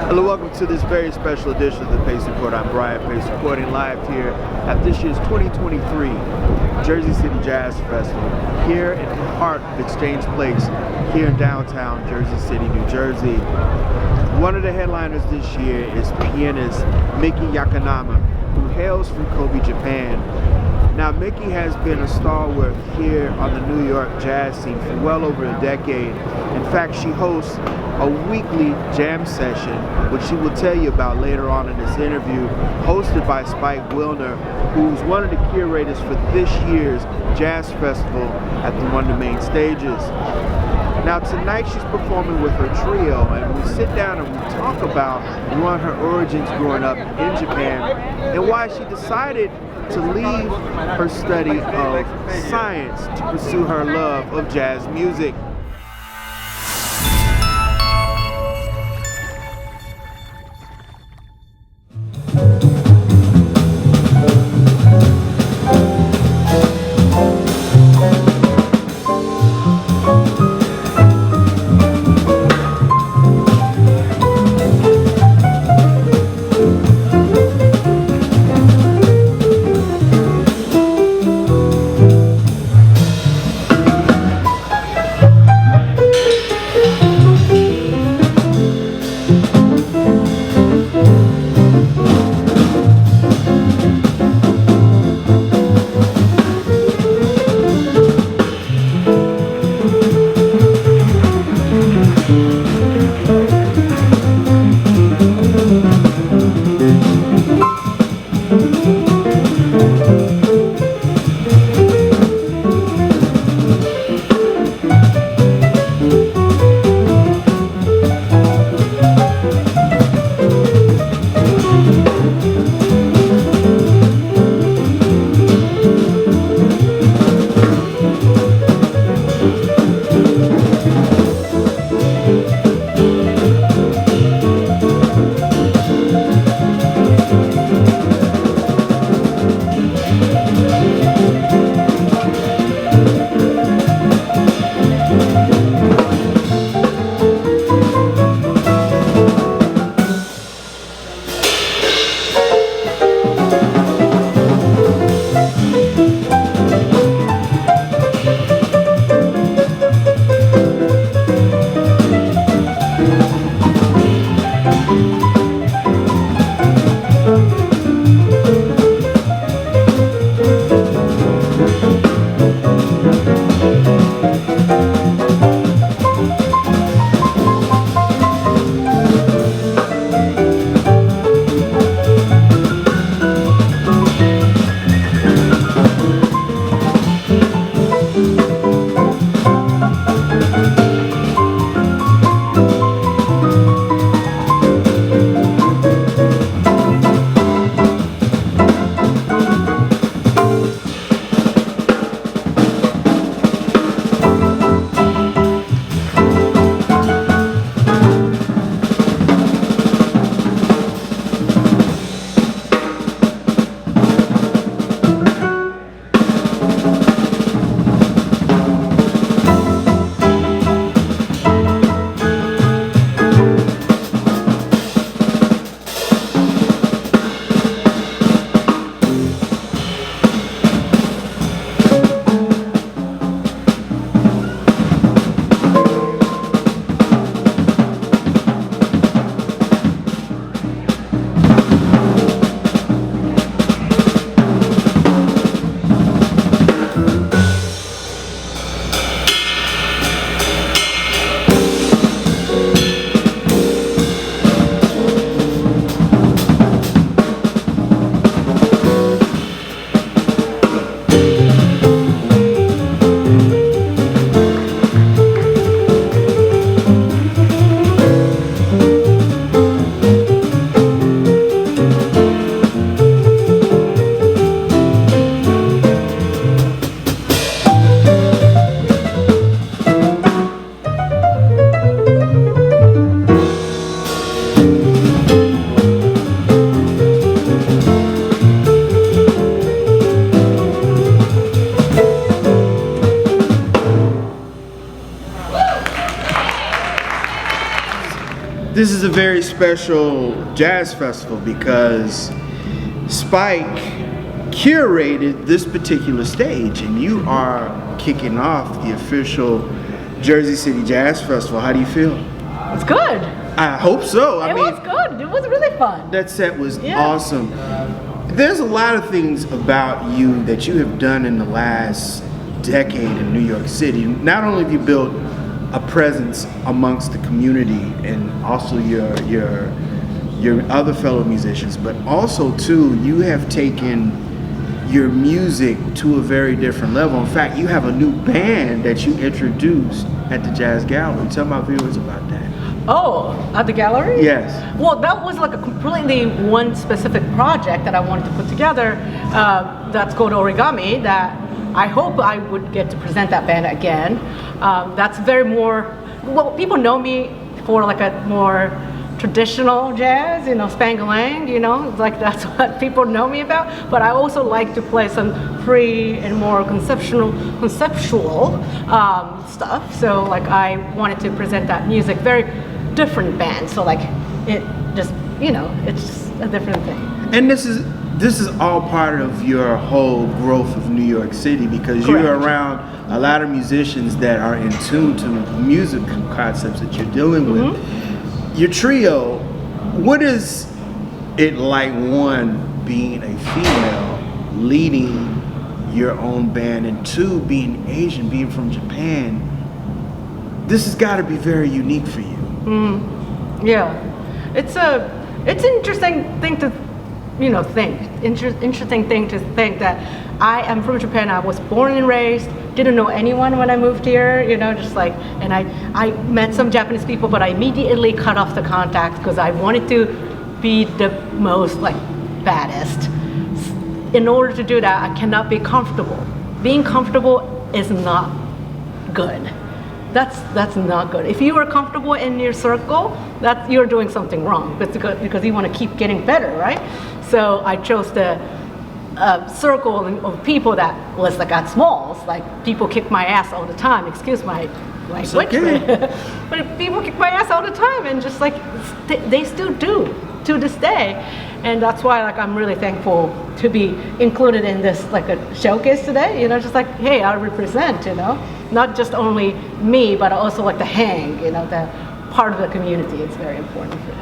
Hello, welcome to this very special edition of the Pace Report. I'm Brian Pace, reporting live here at this year's 2023 Jersey City Jazz Festival here in Hart Exchange Place here in downtown Jersey City, New Jersey. One of the headliners this year is pianist Miki Yamanaka, who hails from Kobe, Japan. Now, Miki has been a stalwart here on the New York jazz scene for well over a decade. In fact, she hosts a weekly jam session, which she will tell you about later on in this interview, hosted by Spike Wilner, who's one of the curators for this year's Jazz Festival at one of the main stages. Now, tonight she's performing with her trio, and we sit down and we talk about her origins growing up in Japan and why she decided to leave her study of science to pursue her love of jazz music. This is a very special jazz festival because Spike curated this particular stage, and you are kicking off the official Jersey City Jazz Festival. How do you feel? It's good. I hope so. It was good. It was really fun. That set was awesome. There's a lot of things about you that you have done in the last decade in New York City. Not only have you built a presence amongst the community and also your other fellow musicians, but also too, you have taken your music to a very different level. In fact, you have a new band that you introduced at the Jazz Gallery. Tell my viewers about that. Oh, at the gallery? Yes. Well, that was like a completely one specific project that I wanted to put together. That's called Origami. That I hope I would get to present that band again. That's very more. Well, people know me for like a more traditional jazz, Spangalang, like that's what people know me about. But I also like to play some free and more conceptual stuff. So like I wanted to present that music, very different band. So like it just, it's just a different thing. And this is all part of your whole growth of New York City, because Correct. you're around a lot of musicians that are in tune to music concepts that you're dealing with. Mm-hmm. Your trio, what is it like, one, being a female leading your own band, and two, being Asian, being from Japan? This has got to be very unique for you. Yeah, it's an interesting thing to think. Interesting thing to think that I am from Japan. I was born and raised, didn't know anyone when I moved here, just like, and I met some Japanese people, but I immediately cut off the contact because I wanted to be the most like baddest. In order to do that, I cannot be comfortable. Being comfortable is not good. That's not good. If you are comfortable in your circle, that you're doing something wrong, because you want to keep getting better, right? So I chose the circle of people that was like at smalls. Like people kick my ass all the time. Excuse my language, okay. But people kick my ass all the time, and just like they still do to this day. And that's why like I'm really thankful to be included in this like a showcase today. Just like, hey, I represent, not just only me, but also like the hang, the part of the community. It's very important for this.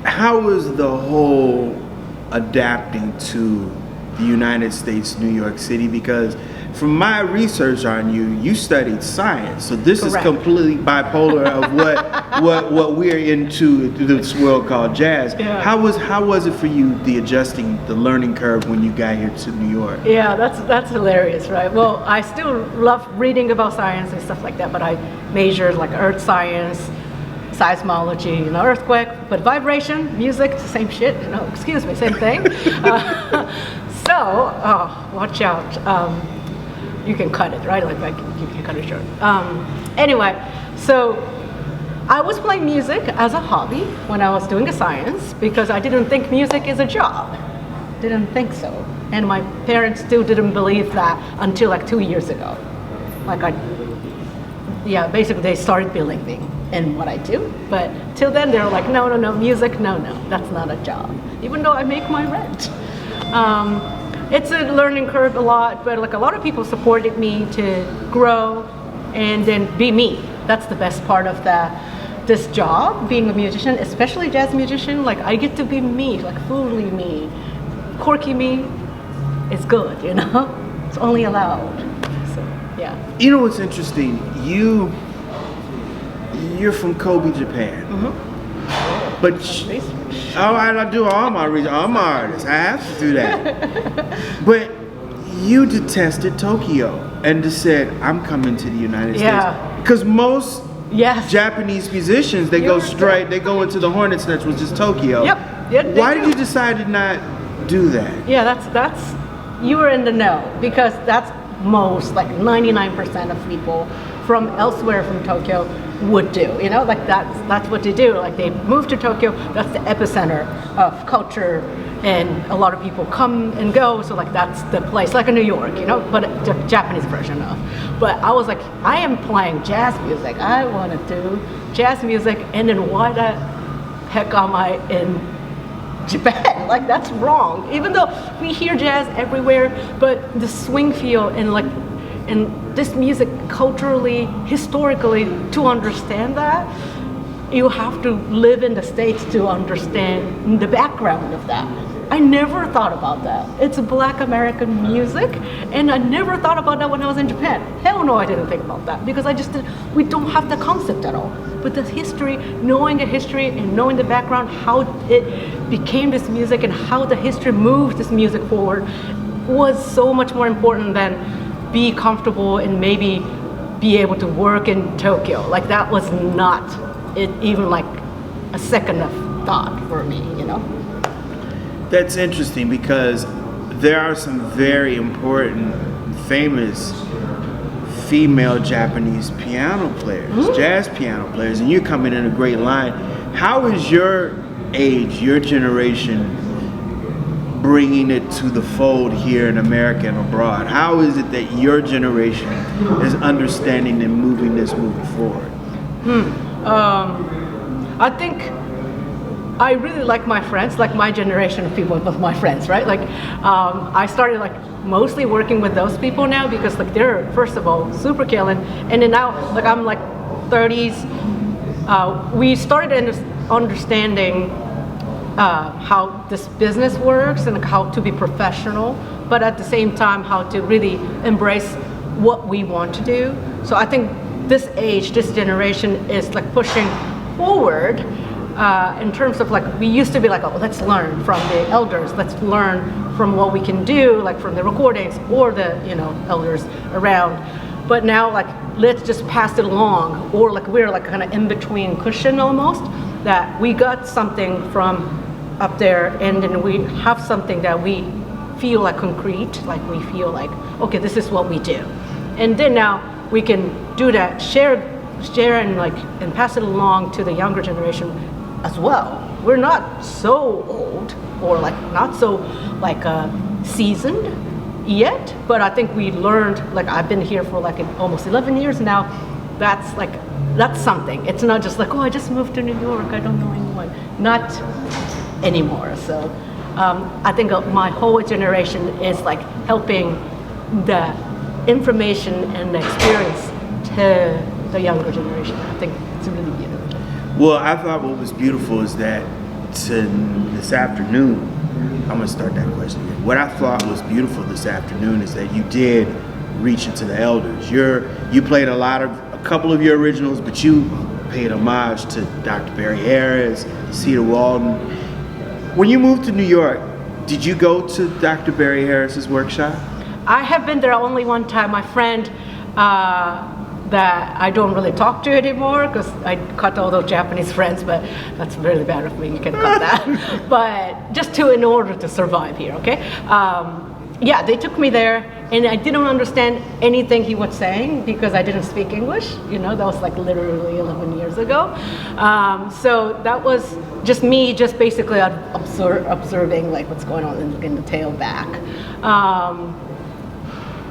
How was the whole adapting to the United States, New York City? Because from my research on you, you studied science, so this Correct. is completely bipolar of what we're into this world called jazz. Yeah. How was it for you, the adjusting, the learning curve when you got here to New York? Yeah, that's hilarious, right? Well, I still love reading about science and stuff like that, but I majored like earth science, seismology, you know, earthquake, but vibration, music, it's the same shit, you know, excuse me, same thing. Watch out. You can cut it, right? Like you can cut it short. Anyway, so I was playing music as a hobby when I was doing the science because I didn't think music is a job. Didn't think so. And my parents still didn't believe that until like 2 years ago. Basically they started believing in what I do. But till then they were like, no, music, no, that's not a job. Even though I make my rent. It's a learning curve a lot, but like a lot of people supported me to grow and then be me. That's the best part of this job, being a musician, especially jazz musician. Like I get to be me, like fully me. Quirky me is good, you know? It's only allowed. So, yeah. You know what's interesting? You're from Kobe, Japan. Mm-hmm. But I do all my research. All my artists, I have to do that. But you detested Tokyo and just said, "I'm coming to the United States." Because most Japanese musicians, they go straight. They go into the hornet's nest, which is Tokyo. Yep. Why did you decide to not do that? Yeah, that's you were in the know because that's most like 99% of people from elsewhere from Tokyo would do, you know, like that's what they do. Like they move to Tokyo, that's the epicenter of culture, and a lot of people come and go, so like that's the place, like in New York, you know, but the Japanese version of. But I was like, I am playing jazz music, I want to do jazz music, and then why the heck am I in Japan? Like that's wrong. Even though we hear jazz everywhere, but the swing feel and this music culturally, historically, to understand that, you have to live in the States to understand the background of that. I never thought about that. It's Black American music, and I never thought about that when I was in Japan. Hell no, I didn't think about that because we don't have the concept at all. But the history, knowing the history and knowing the background, how it became this music and how the history moved this music forward was so much more important than be comfortable and maybe be able to work in Tokyo. Like that was not it, even like a second of thought for me, you know? That's interesting because there are some very important, famous female Japanese piano players, jazz piano players, and you're coming in a great line. How is your age, your generation, bringing it to the fold here in America and abroad? How is it that your generation is understanding and moving forward? I think I really like my friends, like my generation of people with my friends, right? Like I started like mostly working with those people now because like they're first of all super killing, and then now like I'm like 30s. We started understanding how this business works and how to be professional, but at the same time how to really embrace what we want to do. So I think this age, this generation is like pushing forward in terms of like, we used to be like, oh, let's learn from the elders, let's learn from what we can do, like from the recordings or the, you know, elders around. But now like, let's just pass it along, or like we're like kind of in between cushion almost, that we got something from up there and then we have something that we feel like concrete, like we feel like, okay, this is what we do. And then now we can do that, share and like, and pass it along to the younger generation as well. We're not so old or like not so like seasoned yet, but I think we learned, like I've been here for like almost 11 years now, that's something. It's not just like, oh, I just moved to New York, I don't know anyone. Not anymore. So I think my whole generation is like helping the information and the experience to the younger generation. I think it's really beautiful. Well, I thought what was beautiful is that this afternoon, I'm gonna start that question again. What I thought was beautiful this afternoon is that you did reach into the elders. You played a couple of your originals, but you paid homage to Dr. Barry Harris, Cedar Walden. When you moved to New York, did you go to Dr. Barry Harris's workshop? I have been there only one time. My friend that I don't really talk to anymore because I cut all those Japanese friends, but that's really bad of me, you can cut that. But just in order to survive here, okay? Yeah, they took me there and I didn't understand anything he was saying because I didn't speak English, you know, that was like literally 11 years ago. So that was just me, just basically observing like what's going on in the tail back.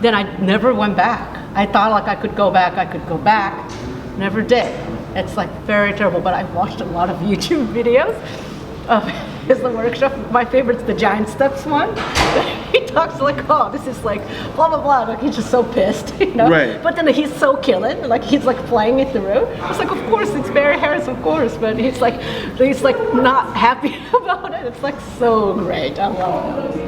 Then I never went back. I thought like I could go back, never did. It's like very terrible, but I've watched a lot of YouTube videos of his workshop. My favorite's the Giant Steps one. He talks like, oh, this is like blah, blah, blah. Like he's just so pissed, you know? Right. But then he's so killing, like he's like playing it through. It's like, of course, it's Barry Harris, of course, but he's like not happy about it. It's like so great, I love it.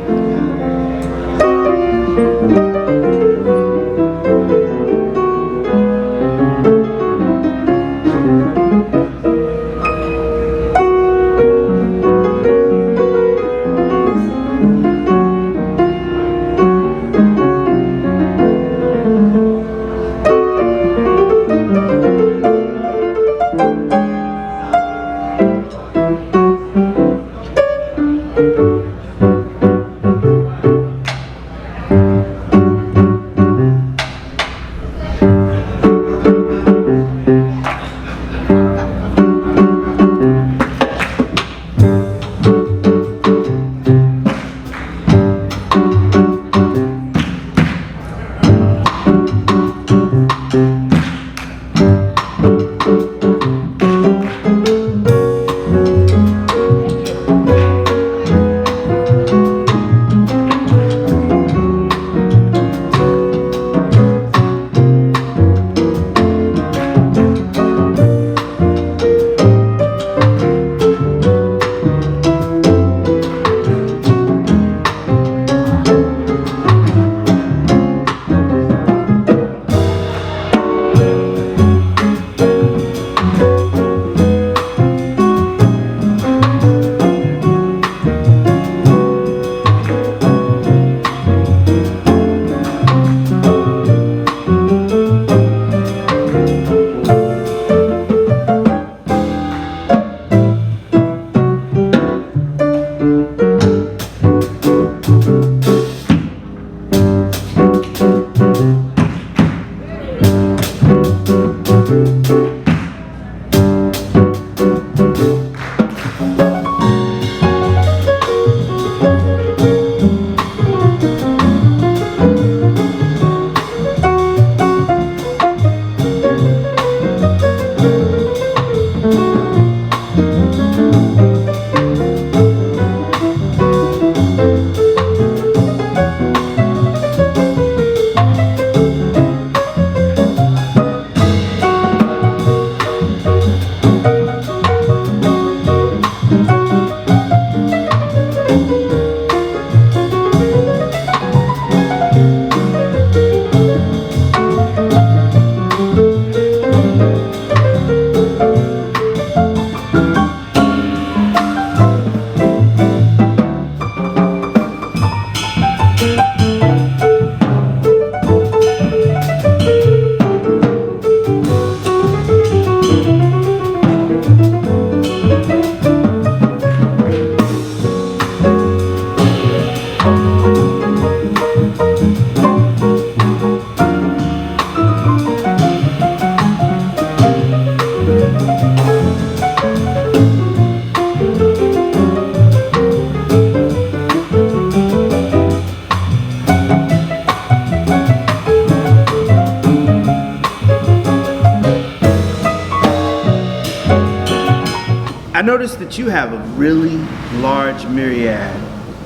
I noticed that you have a really large myriad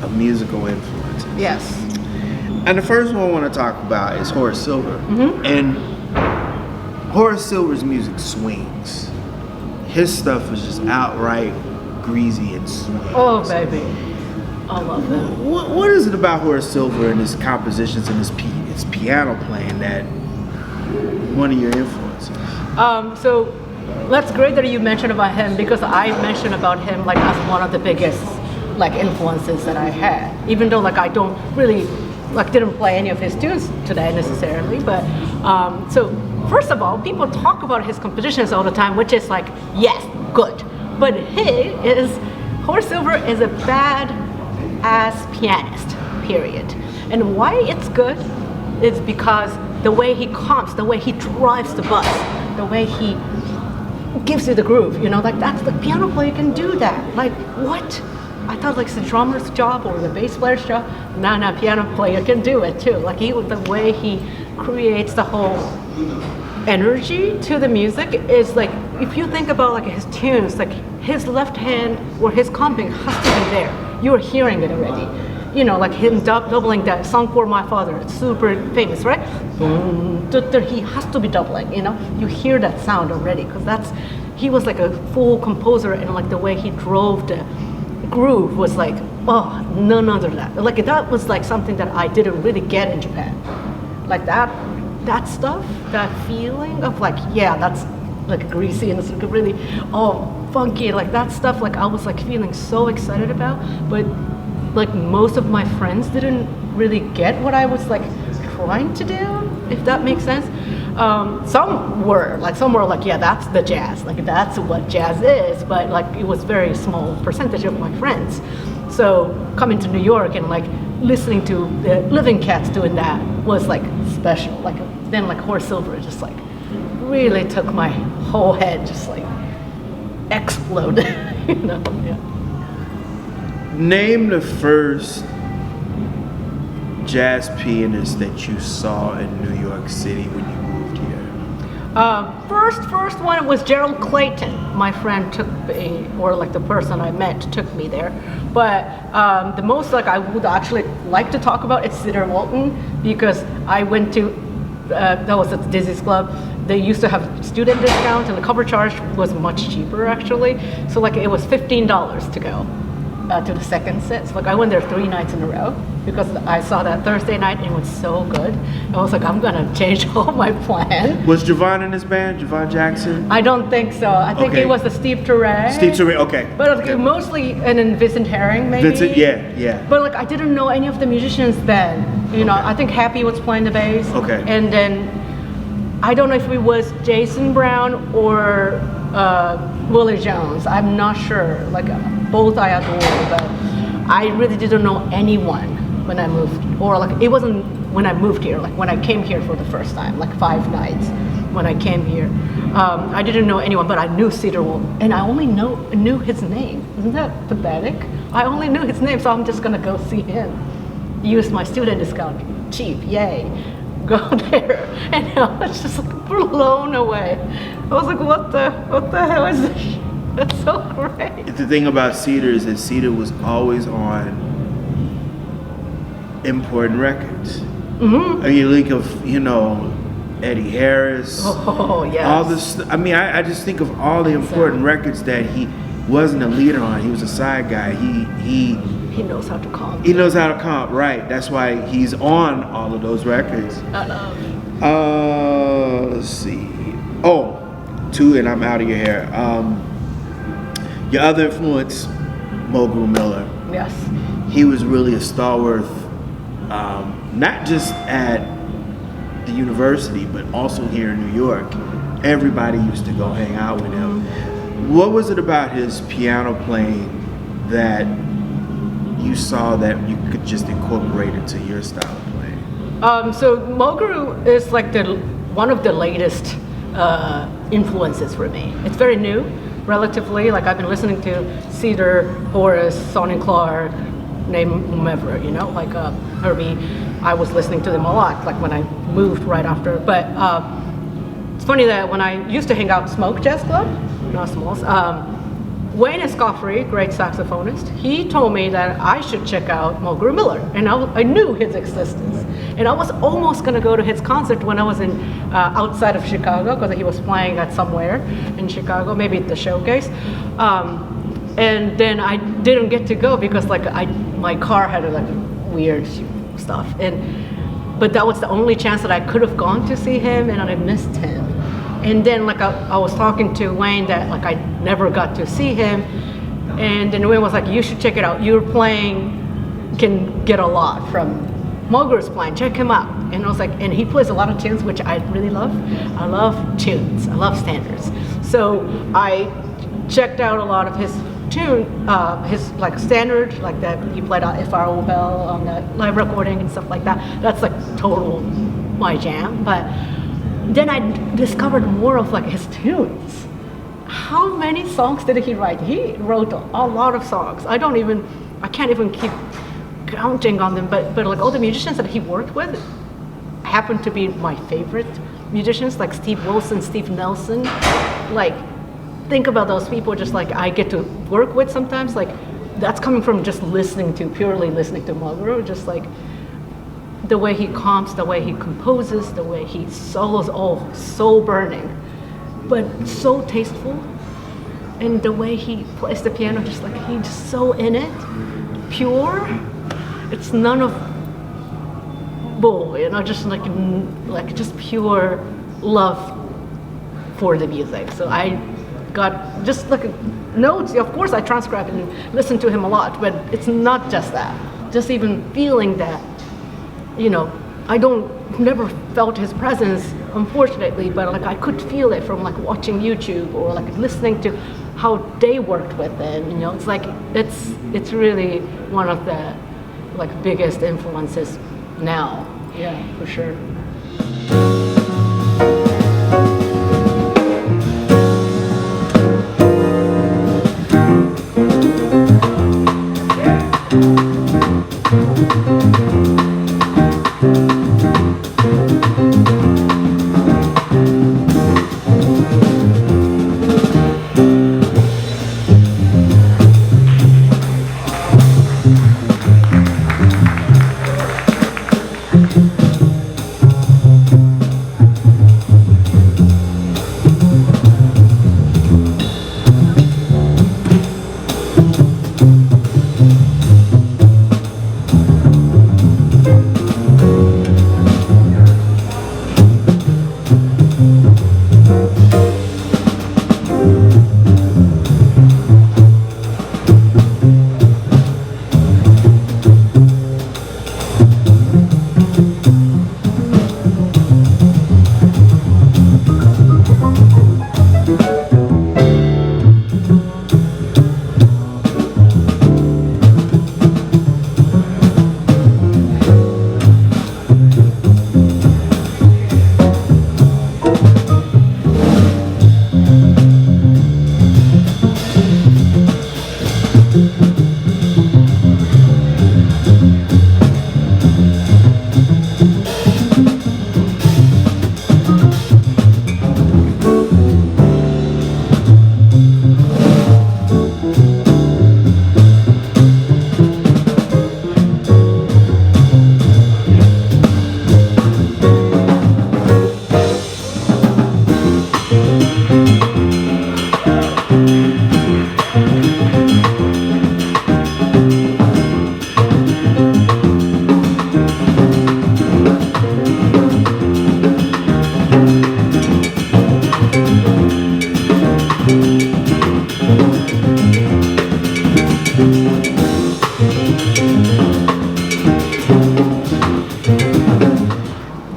of musical influences. Yes. And the first one I want to talk about is Horace Silver. And Horace Silver's music swings. His stuff is just outright greasy and swings. Oh, baby. I love him. What is it about Horace Silver and his compositions and his piano playing that one of your influences? So that's great that you mentioned about him, because I mentioned about him like as one of the biggest like influences that I had, even though like I don't really like didn't play any of his tunes today necessarily. But so first of all, people talk about his compositions all the time, which is like, yes, good, but Horace Silver is a bad-ass pianist, period. And why it's good is because the way he comps, the way he drives the bus, the way he gives you the groove, you know, like that's the piano player can do that. Like what? I thought like it's the drummer's job or the bass player's job. No, piano player can do it too. Like the way he creates the whole energy to the music is like, if you think about like his tunes, like his left hand or his comping has to be there. You're hearing it already. You know, like him doubling that song for my father. It's super famous, right? He has to be doubling, you know? You hear that sound already, because he was like a full composer, and like the way he drove the groove was like, oh, none other than that. Like that was like something that I didn't really get in Japan. Like that stuff, that feeling of like, yeah, that's like greasy and it's like really, funky, like that stuff, like I was like feeling so excited about, but like most of my friends didn't really get what I was like trying to do, if that makes sense. Some were like, yeah, that's the jazz, like that's what jazz is, but like it was very small percentage of my friends. So coming to New York and like listening to the Living Cats doing that was like special. Like then like Horace Silver just like really took my whole head, just like exploded, you know. Yeah. Name the first jazz pianist that you saw in New York City when you moved here. First one was Gerald Clayton. My friend took me, or like the person I met took me there. But the most like I would actually like to talk about is Cedar Walton, because I went to, that was at the Dizzy's Club. They used to have student discount and the cover charge was much cheaper actually. So like it was $15 to go. To the second set. So like I went there 3 nights in a row because I saw that Thursday night and it was so good. I was like, I'm gonna change all my plan. Was Javon in his band? Javon Jackson? I don't think so. I think it was the Steve Turay. Steve Turay, okay. But like, mostly, and then Vincent Herring maybe. Vincent, yeah. But like I didn't know any of the musicians then. You know, I think Happy was playing the bass. Okay. And then I don't know if it was Jason Brown or Willie Jones. I'm not sure. Like both I adore, but I really didn't know anyone when I moved, or like it wasn't when I moved here. Like when I came here for the first time, like 5 nights when I came here, I didn't know anyone, but I knew Cedar Walton, and I only knew his name. Isn't that pathetic? I only knew his name, so I'm just gonna go see him. Use my student discount, cheap, yay. Go there, and I was just like blown away. I was like, what the hell is this? That's so great. The thing about Cedar is that Cedar was always on important records. Mm-hmm. I mean, you think of, you know, Eddie Harris. Oh, yes. All this. I mean, I just think of all the important records that he wasn't a leader on. He was a side guy. He knows how to comp. He knows how to comp, right? That's why he's on all of those records. I know. Let's see. Oh, 2, and I'm out of your hair. Your other influence, Mulgrew Miller. Yes. He was really a stalwart, not just at the university, but also here in New York. Everybody used to go hang out with him. Mm-hmm. What was it about his piano playing that you saw that you could just incorporate into your style of playing? So Mulgrew is like one of the latest influences for me. It's very new, relatively. Like I've been listening to Cedar, Horace, Sonny Clark, name whomever, you know, like Herbie. I was listening to them a lot, like when I moved right after. But it's funny that when I used to hang out at Smoke Jazz Club, not Smalls, Wayne Escoffrey, great saxophonist, he told me that I should check out Mulgrew Miller, and I knew his existence. And I was almost going to go to his concert when I was in outside of Chicago, because he was playing at somewhere in Chicago, maybe at the Showcase. And then I didn't get to go because like my car had like weird stuff. But that was the only chance that I could have gone to see him, and I missed him. And then like I was talking to Wayne that like I never got to see him, and then Wayne was like, you should check it out. Your playing can get a lot from Mulgrew's playing. Check him out. And I was like, and he plays a lot of tunes, which I really love. I love tunes. I love standards. So I checked out a lot of his tune, his like standard, like that he played out F.R.O. Bell on the live recording and stuff like that. That's like total my jam. But then I discovered more of like his tunes. How many songs did he write? He wrote a lot of songs. I can't even keep counting on them, but like all the musicians that he worked with happen to be my favorite musicians, like Steve Wilson, Steve Nelson. Like, think about those people just like I get to work with sometimes. Like, that's coming from just purely listening to Mulgrew, just like the way he comps, the way he composes, the way he solos, all so burning, but so tasteful. And the way he plays the piano, just like he's just so in it, pure. It's none of bull, you know, just like just pure love for the music. So I got just like notes. Of course, I transcribe and listen to him a lot, but it's not just that. Just even feeling that, you know, never felt his presence, unfortunately, but like I could feel it from like watching YouTube or like listening to how they worked with it. You know, it's like it's really one of the like biggest influences now. Yeah, for sure.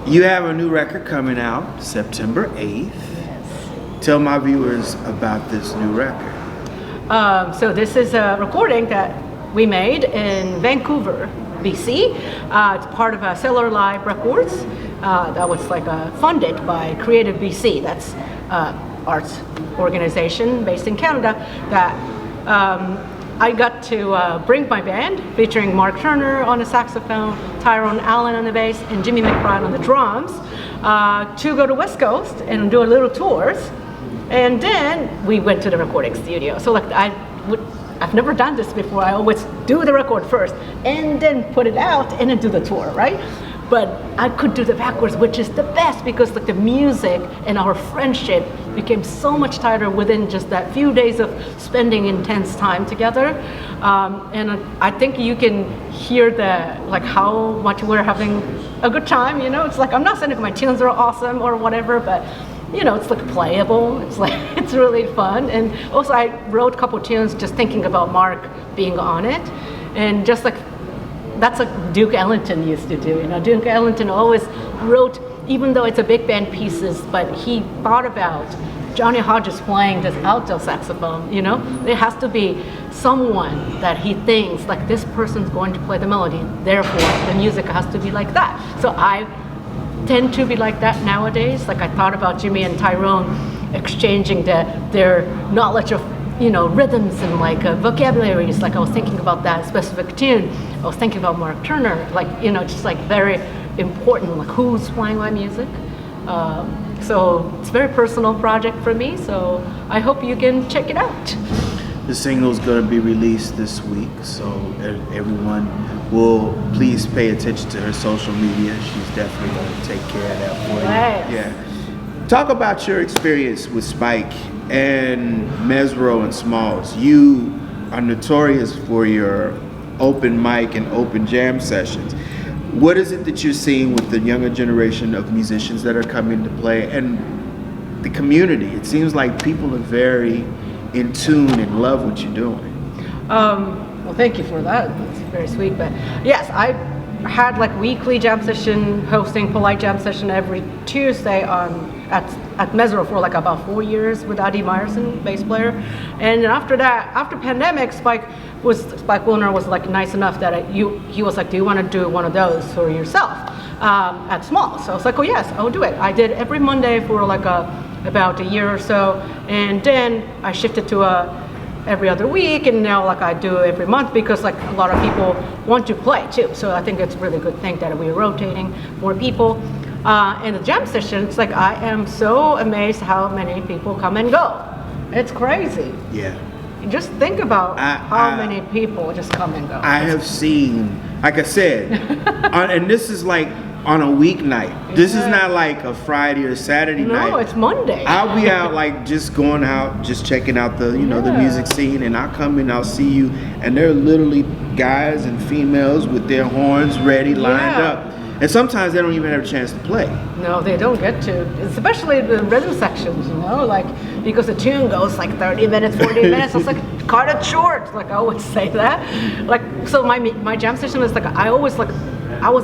You have a new record coming out September 8th. Yes. Tell my viewers about this new record. So this is a recording that we made in Vancouver, BC. It's part of Cellar Live Records that was like funded by Creative BC. That's arts organization based in Canada that I got to bring my band, featuring Mark Turner on the saxophone, Tyrone Allen on the bass, and Jimmy MacBride on the drums, to go to West Coast and do a little tours. And then we went to the recording studio. So like I've never done this before. I always do the record first and then put it out and then do the tour, right? But I could do the backwards, which is the best, because like the music and our friendship became so much tighter within just that few days of spending intense time together. And I think you can hear like how much we're having a good time. You know, it's like, I'm not saying like my tunes are awesome or whatever, but you know, it's like playable. It's like, it's really fun. And also I wrote a couple tunes just thinking about Mark being on it, and just like, that's like Duke Ellington used to do. You know, Duke Ellington always wrote, even though it's a big band pieces, but he thought about Johnny Hodges playing this alto saxophone. You know, there has to be someone that he thinks like this person's going to play the melody. Therefore, the music has to be like that. So I tend to be like that nowadays. Like I thought about Jimmy and Tyrone exchanging their knowledge of, you know, rhythms and like vocabularies. Like I was thinking about that specific tune. I was thinking about Mark Turner, like, you know, just like very important, like who's playing my music. So it's a very personal project for me, so I hope you can check it out. The single's going to be released this week, so everyone will please pay attention to her social media. She's definitely going to take care of that for you. Yeah. Talk about your experience with Spike and Mesro and Smalls. You are notorious for your open mic and open jam sessions. What is it that you're seeing with the younger generation of musicians that are coming to play, and the community? It seems like people are very in tune and love what you're doing. Well, thank you for that. That's very sweet. But yes, I had like weekly jam session, hosting polite jam session every Tuesday at Mesro for like about 4 years with Adi Meyerson, bass player. And then after that, after pandemic, Spike Wilner was like nice enough that he was like, do you want to do one of those for yourself at Small? So I was like, oh yes, I'll do it. I did every Monday for like about a year or so, and then I shifted to every other week, and now like I do every month, because like a lot of people want to play too. So I think it's a really good thing that we're rotating more people. In the jam session, it's like I am so amazed how many people come and go. It's crazy. Yeah. Just think about how many people just come and go. I have seen, like I said, and this is like on a weeknight. This is not like a Friday or Saturday night. No, it's Monday. I'll be out like just going out, just checking out the, you know, the music scene, and I'll come in, I'll see you, and they're literally guys and females with their horns ready, lined up. And sometimes they don't even have a chance to play. No, they don't get to, especially the rhythm sections, you know, like, because the tune goes like 30 minutes, 40 minutes, it's like, cut it short, like I always say that. Like, so my jam session was like, I was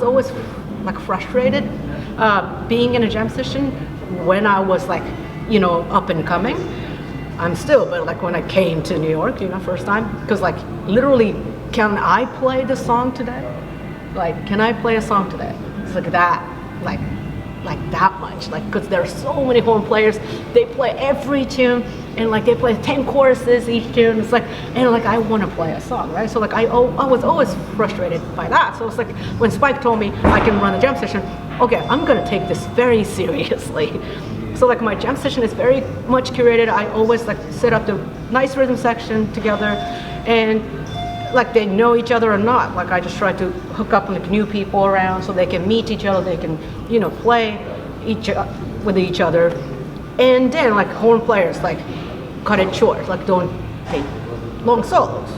always like frustrated being in a jam session when I was like, you know, up and coming. I'm still, but like when I came to New York, you know, first time, because like literally, can I play the song today? Like, can I play a song today? It's like that, like that much, like, because there are so many horn players, they play every tune, and like they play 10 choruses each tune. It's like, and like I want to play a song, right? So like I was always frustrated by that. So it's like when Spike told me I can run a jam session, okay, I'm gonna take this very seriously. So like my jam session is very much curated. I always like set up the nice rhythm section together, and like they know each other or not. Like I just try to hook up like new people around so they can meet each other, they can, you know, play with each other. And then like horn players, like cut it short, like don't take long solos,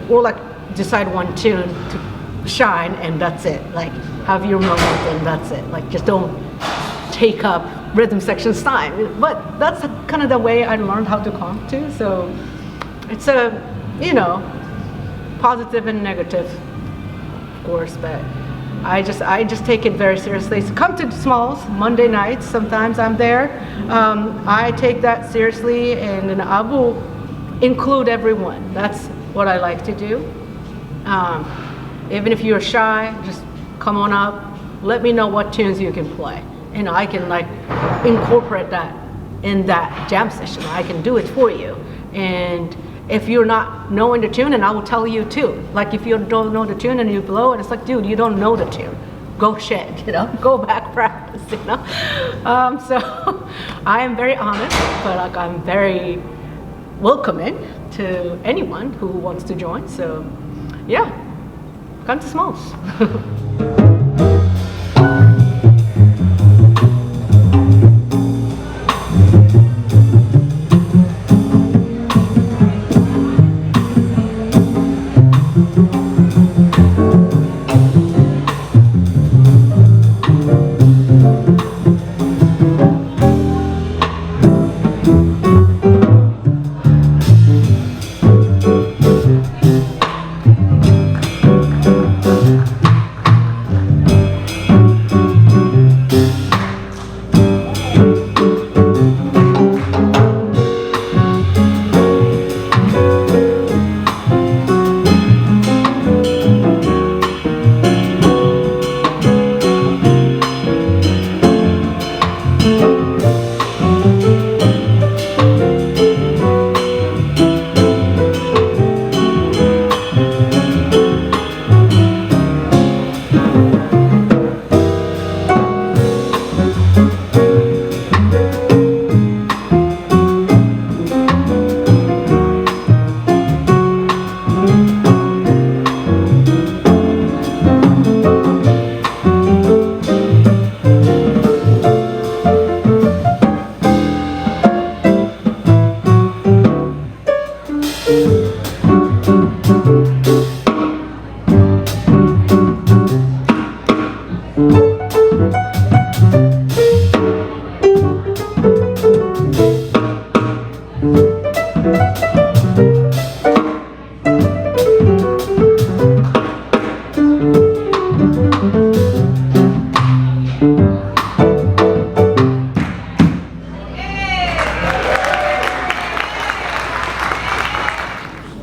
or like decide one tune to shine and that's it. Like have your moment and that's it. Like just don't take up rhythm sections time. But that's kind of the way I learned how to comp too. So it's a, you know, positive and negative, of course, but I just take it very seriously. So come to Smalls Monday nights. Sometimes I'm there. I take that seriously, and then I will include everyone. That's what I like to do. Even if you're shy, just come on up. Let me know what tunes you can play, and I can like incorporate that in that jam session. I can do it for you. And if you're not knowing the tune, and I will tell you too. Like if you don't know the tune and you blow, and it's like, dude, you don't know the tune. Go shit, go back practice, So I am very honest, but like I'm very welcoming to anyone who wants to join. So yeah, come to Smalls.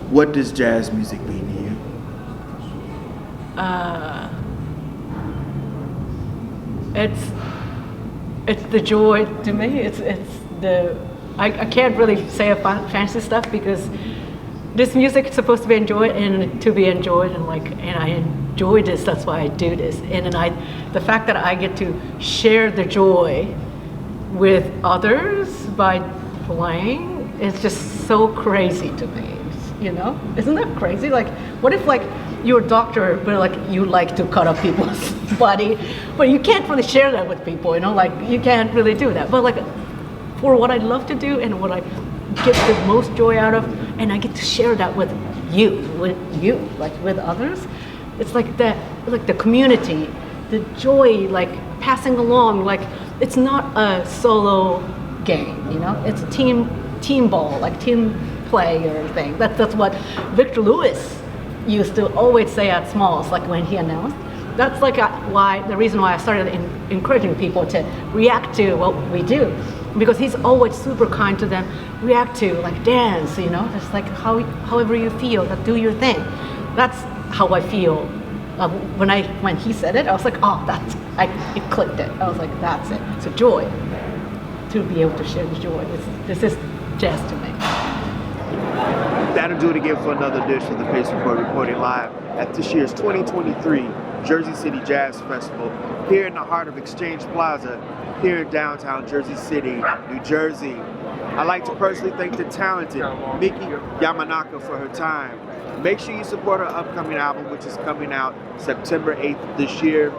What does jazz music mean to you? It's the joy to me. It's the I can't really say fancy stuff because this music is supposed to be enjoyed and to be enjoyed, and I enjoy this. That's why I do this. And the fact that I get to share the joy with others by playing is just so crazy to me. Isn't that crazy? Like, what if you're a doctor, but you like to cut up people's body, but you can't really share that with people, you can't really do that. But for what I love to do and what I get the most joy out of, and I get to share that with you, with others, it's the community, the joy, passing along, it's not a solo game, it's a team ball, team play or thing. That's what Victor Lewis used to always say at Smalls, when he announced. That's the reason why I started encouraging people to react to what we do, because he's always super kind to them. React to dance, just however you feel, do your thing. That's how I feel. When he said it, I was like, oh, it clicked it. I was like, that's it. It's a joy to be able to share the joy. This is jazz to me. That'll do it again for another edition of the Pace Report, reporting live at this year's 2023 Jersey City Jazz Festival here in the heart of Exchange Plaza here in downtown Jersey City, New Jersey. I'd like to personally thank the talented Miki Yamanaka for her time. Make sure you support her upcoming album, which is coming out September 8th this year.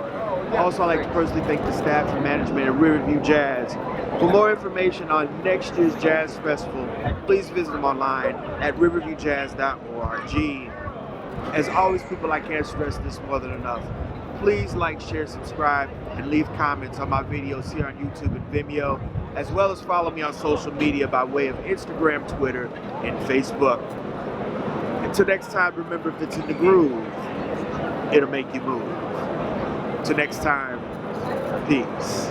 Also, I'd like to personally thank the staff and management at Riverview Jazz. For more information on next year's Jazz Festival, please visit them online at riverviewjazz.org. As always, people, I can't stress this more than enough. Please like, share, subscribe, and leave comments on my videos here on YouTube and Vimeo, as well as follow me on social media by way of Instagram, Twitter, and Facebook. Until next time, remember, if it's in the groove, it'll make you move. Till next time, peace.